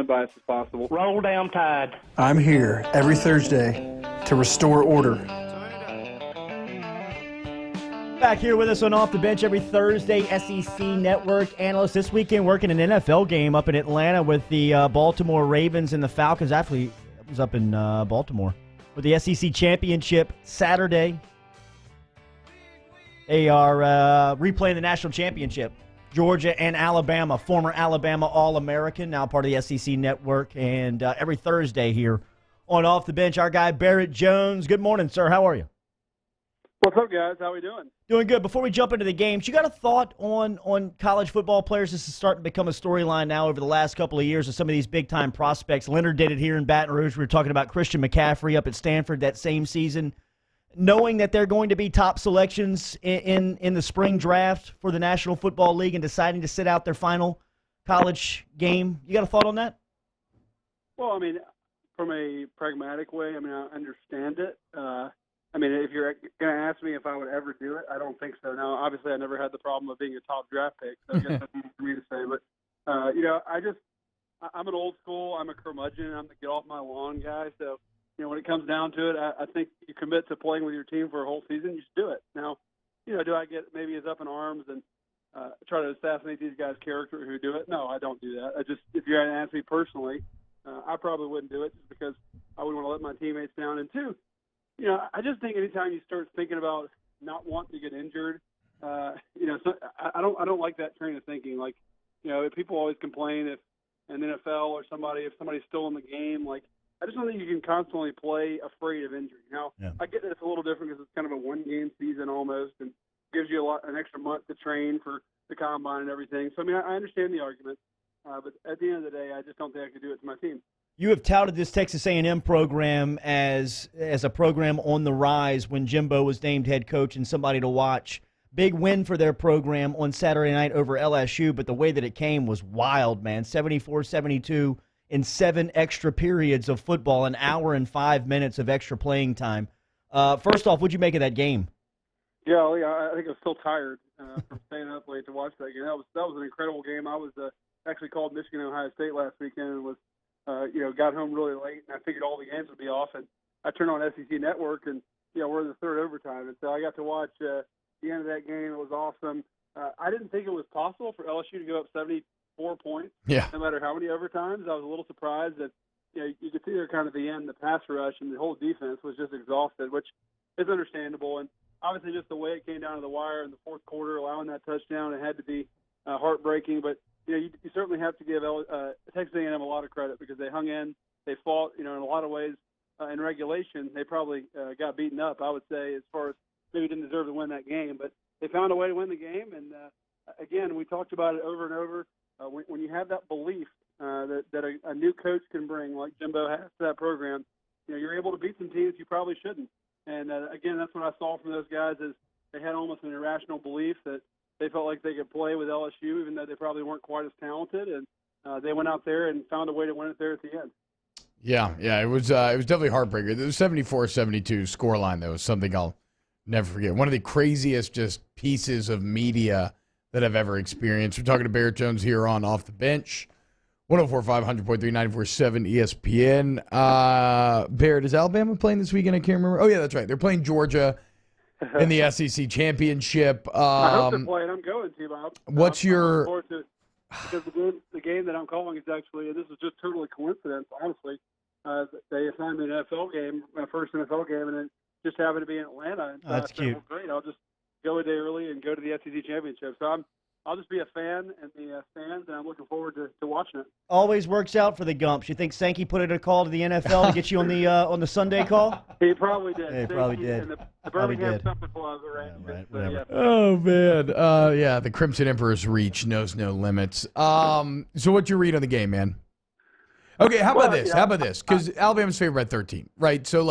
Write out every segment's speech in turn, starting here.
unbiased as possible. Roll down Tide. I'm here every Thursday to restore order. Back here with us on Off the Bench every Thursday, SEC Network analyst. This weekend working an NFL game up in Atlanta with the Baltimore Ravens and the Falcons. Actually, it was up in Baltimore with the SEC Championship Saturday. They are replaying the national championship. Georgia and Alabama, former Alabama All-American, now part of the SEC Network. And every Thursday here on Off the Bench, our guy Barrett Jones. Good morning, sir. How are you? What's up, guys? How we doing? Doing good. Before we jump into the games, you got a thought on college football players? This is starting to become a storyline now over the last couple of years of some of these big-time prospects. Leonard did it here in Baton Rouge. We were talking about Christian McCaffrey up at Stanford that same season. Knowing that they're going to be top selections in the spring draft for the National Football League and deciding to sit out their final college game, you got a thought on that? Well, I mean, from a pragmatic way, I mean, I understand it. I mean, if you're going to ask me if I would ever do it, I don't think so. Now, obviously, I never had the problem of being a top draft pick, so I guess that's easy for me to say. But, I'm an old school, I'm a curmudgeon, I'm the get off my lawn guy. So, when it comes down to it, I think you commit to playing with your team for a whole season, you should do it. Now, do I get maybe as up in arms and try to assassinate these guys' character who do it? No, I don't do that. If you're going to ask me personally, I probably wouldn't do it just because I wouldn't want to let my teammates down. And two, I just think anytime you start thinking about not wanting to get injured, so I don't like that train of thinking. Like, people always complain if an NFL or if somebody's still in the game. Like, I just don't think you can constantly play afraid of injury. Now, yeah. I get that it's a little different because it's kind of a one-game season almost, and gives you an extra month to train for the combine and everything. So, I mean, I understand the argument, but at the end of the day, I just don't think I could do it to my team. You have touted this Texas A&M program as a program on the rise when Jimbo was named head coach and somebody to watch. Big win for their program on Saturday night over LSU, but the way that it came was wild, man. 74-72 in 7 extra periods of football, an hour and 5 minutes of extra playing time. First off, what'd you make of that game? Yeah, I think I was still tired from staying up late to watch that game. That was an incredible game. I was actually called Michigan and Ohio State last weekend and was got home really late, and I figured all the games would be off. And I turned on SEC Network, and we're in the third overtime, and so I got to watch the end of that game. It was awesome. I didn't think it was possible for LSU to go up 74 points, no matter how many overtimes. I was a little surprised that you could see there kind of the end, the pass rush, and the whole defense was just exhausted, which is understandable. And obviously, just the way it came down to the wire in the fourth quarter, allowing that touchdown, it had to be heartbreaking, but. You certainly have to give Texas A&M a lot of credit because they hung in, they fought. In a lot of ways, in regulation, they probably got beaten up. I would say, as far as maybe didn't deserve to win that game, but they found a way to win the game. And again, we talked about it over and over. When you have that belief that a new coach can bring, like Jimbo has to that program, you're able to beat some teams you probably shouldn't. And again, that's what I saw from those guys is they had almost an irrational belief that. They felt like they could play with LSU, even though they probably weren't quite as talented, and they went out there and found a way to win it there at the end. Yeah, it was definitely heartbreaker. The 74-72 scoreline, though, is something I'll never forget. One of the craziest just pieces of media that I've ever experienced. We're talking to Barrett Jones here on Off the Bench, 104.5, 100.3, 94.7 ESPN. Barrett, is Alabama playing this weekend? I can't remember. Oh, yeah, that's right. They're playing Georgia. In the SEC championship. I hope they're playing. I'm going to, Bob. What's your – because the game that I'm calling is actually – and this is just totally coincidence, honestly. They assigned me an NFL game, my first NFL game, and it just happened to be in Atlanta. And that's cute. Well, great. I'll just go a day early and go to the SEC championship. So I'll just be a fan in the stands, and I'm looking forward to watching it. Always works out for the Gumps. You think Sankey put in a call to the NFL to get you on the Sunday call? He probably did. He probably did. And the Birmingham Summer Club arranged. Yeah, right, Oh, man. The Crimson Emperor's reach knows no limits. So what's your read on the game, man? Okay, how about this? How about this? Because Alabama's favored by 13, right? So,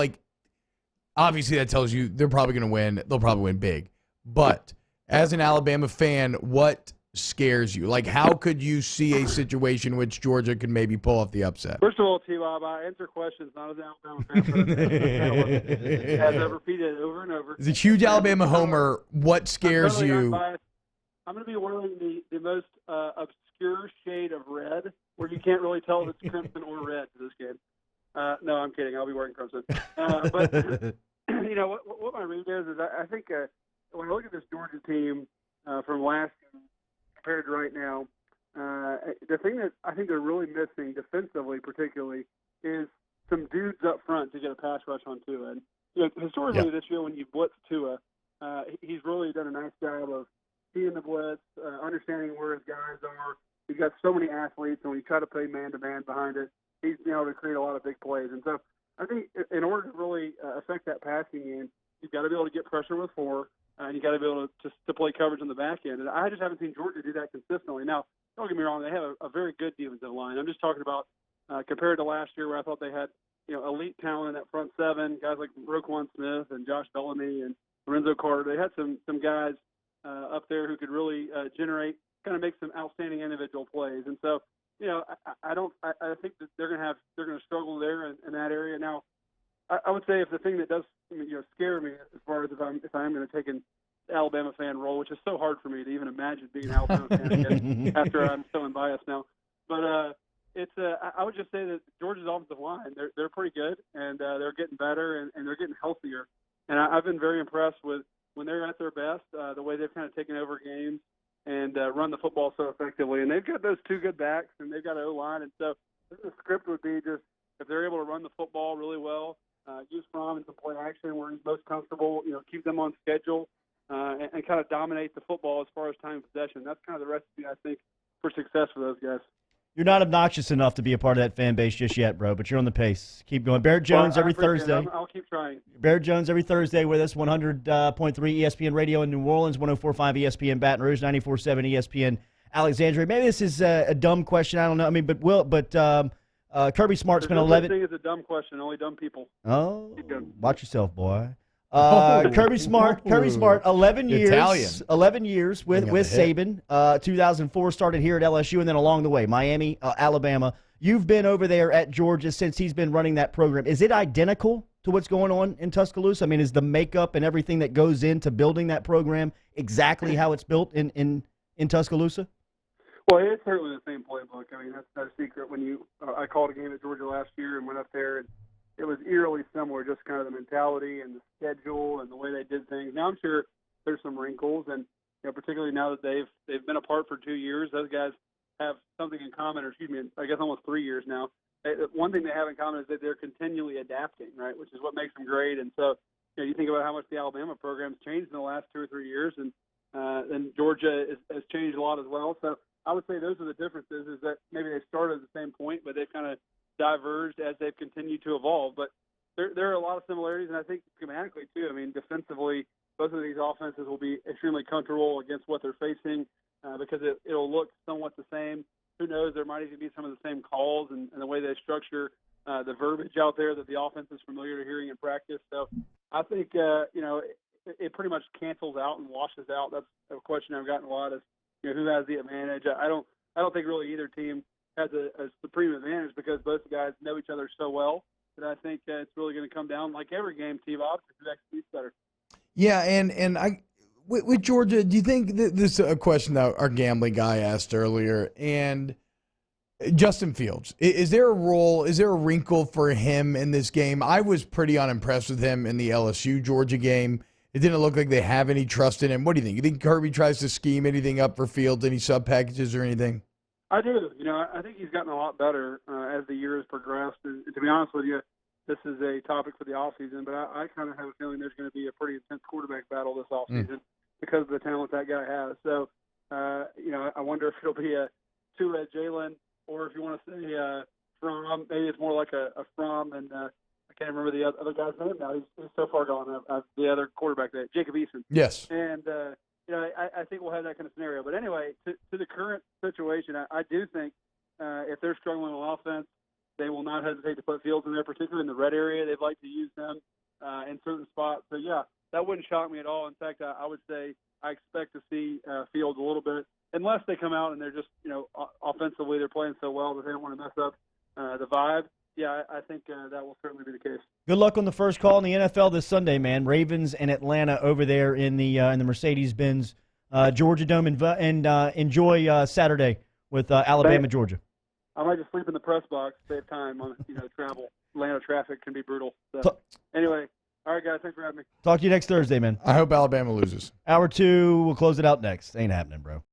obviously that tells you they're probably going to win. They'll probably win big. But as an Alabama fan, what scares you? How could you see a situation in which Georgia could maybe pull off the upset? First of all, T-Bob, I answer questions not as an Alabama fan, as I've repeated over and over. As a huge Alabama homer, what scares you? I'm going to be wearing the most obscure shade of red where you can't really tell if it's crimson or red to this game. No, I'm kidding. I'll be wearing crimson. But what my read is I think when I look at this Georgia team from last year compared to right now, the thing that I think they're really missing defensively, particularly, is some dudes up front to get a pass rush on Tua. And historically this year, when you blitz Tua, he's really done a nice job of seeing the blitz, understanding where his guys are. He's got so many athletes, and when you try to play man-to-man behind it, he's been able to create a lot of big plays. And so I think in order to really affect that passing game, you've got to be able to get pressure with 4, and you've got to be able to play coverage on the back end. And I just haven't seen Georgia do that consistently. Now, don't get me wrong, they have a very good defensive line. I'm just talking about compared to last year where I thought they had elite talent in that front 7, guys like Roquan Smith and Josh Bellamy and Lorenzo Carter. They had some guys up there who could really generate, kind of make some outstanding individual plays. And so, I think that they're going to struggle there in that area. Now, I would say if the thing that does scare me as far as if I am going to take an Alabama fan role, which is so hard for me to even imagine being an Alabama fan again after I'm so unbiased now. But I would just say that Georgia's offensive line, they're pretty good, and they're getting better, and they're getting healthier. And I've been very impressed with when they're at their best, the way they've kind of taken over games and run the football so effectively. And they've got those 2 good backs, and they've got an O-line. And so the script would be just if they're able to run the football really well, use Fromm in some play action where he's most comfortable, keep them on schedule, and kind of dominate the football as far as time of possession. That's kind of the recipe, I think, for success for those guys. You're not obnoxious enough to be a part of that fan base just yet, bro, but you're on the pace. Keep going. Barrett Jones every Thursday. I'll keep trying. Barrett Jones every Thursday with us, 100.3 ESPN Radio in New Orleans, 104.5 ESPN Baton Rouge, 94.7 ESPN Alexandria. Maybe this is a dumb question. I don't know. I mean, Kirby Smart's been 11. I think it's a dumb question. Only dumb people. Oh, watch yourself, boy. Kirby Smart, 11 years, Italian. 11 years with Saban. 2004 started here at LSU, and then along the way, Miami, Alabama. You've been over there at Georgia since he's been running that program. Is it identical to what's going on in Tuscaloosa? I mean, is the makeup and everything that goes into building that program exactly how it's built in Tuscaloosa? Well, it's certainly the same playbook. I mean, that's not a secret. When I called a game at Georgia last year and went up there, and it was eerily similar, just kind of the mentality and the schedule and the way they did things. Now I'm sure there's some wrinkles, and particularly now that they've been apart for 2 years, those guys have something in common, or excuse me, I guess almost 3 years now. One thing they have in common is that they're continually adapting, right, which is what makes them great. And so you think about how much the Alabama program's changed in the last 2 or 3 years, and Georgia has changed a lot as well. So I would say those are the differences, is that maybe they started at the same point, but they've kind of diverged as they've continued to evolve. But there are a lot of similarities, and I think schematically too. I mean, defensively, both of these offenses will be extremely comfortable against what they're facing because it'll look somewhat the same. Who knows? There might even be some of the same calls and the way they structure the verbiage out there that the offense is familiar to hearing in practice. So I think it pretty much cancels out and washes out. That's a question I've gotten a lot: is who has the advantage? I don't think really either team has a supreme advantage because both guys know each other so well that I think it's really going to come down, like every game, T-Bob, to who executes better. Yeah, and I with Georgia, do you think that this is a question that our gambling guy asked earlier? And Justin Fields, is there a role, is there a wrinkle for him in this game? I was pretty unimpressed with him in the LSU-Georgia game. It didn't look like they have any trust in him. What do you think? You think Kirby tries to scheme anything up for Fields, any sub-packages or anything? I do. I think he's gotten a lot better as the year has progressed. And to be honest with you, this is a topic for the offseason, but I kind of have a feeling there's going to be a pretty intense quarterback battle this offseason because of the talent that guy has. So, I wonder if it'll be a Tua Jalen, or if you want to say Fromm, maybe it's more like a Fromm, and I can't remember the other guy's name now. He's so far gone. The other quarterback, Jacob Eason. Yes. And, I think we'll have that kind of scenario. But anyway, to the current situation, I do think if they're struggling on offense, they will not hesitate to put Fields in there, particularly in the red area. They'd like to use them in certain spots. So, yeah, that wouldn't shock me at all. In fact, I would say I expect to see Fields a little bit, unless they come out and they're just, offensively they're playing so well that they don't want to mess up the vibe. Yeah, I think that will certainly be the case. Good luck on the first call in the NFL this Sunday, man. Ravens and Atlanta over there in the Mercedes-Benz Georgia Dome, and enjoy Saturday with Alabama, Georgia. I might just sleep in the press box, save time on travel. Atlanta traffic can be brutal. So, anyway, all right, guys, thanks for having me. Talk to you next Thursday, man. I hope Alabama loses. Hour 2, we'll close it out next. Ain't happening, bro.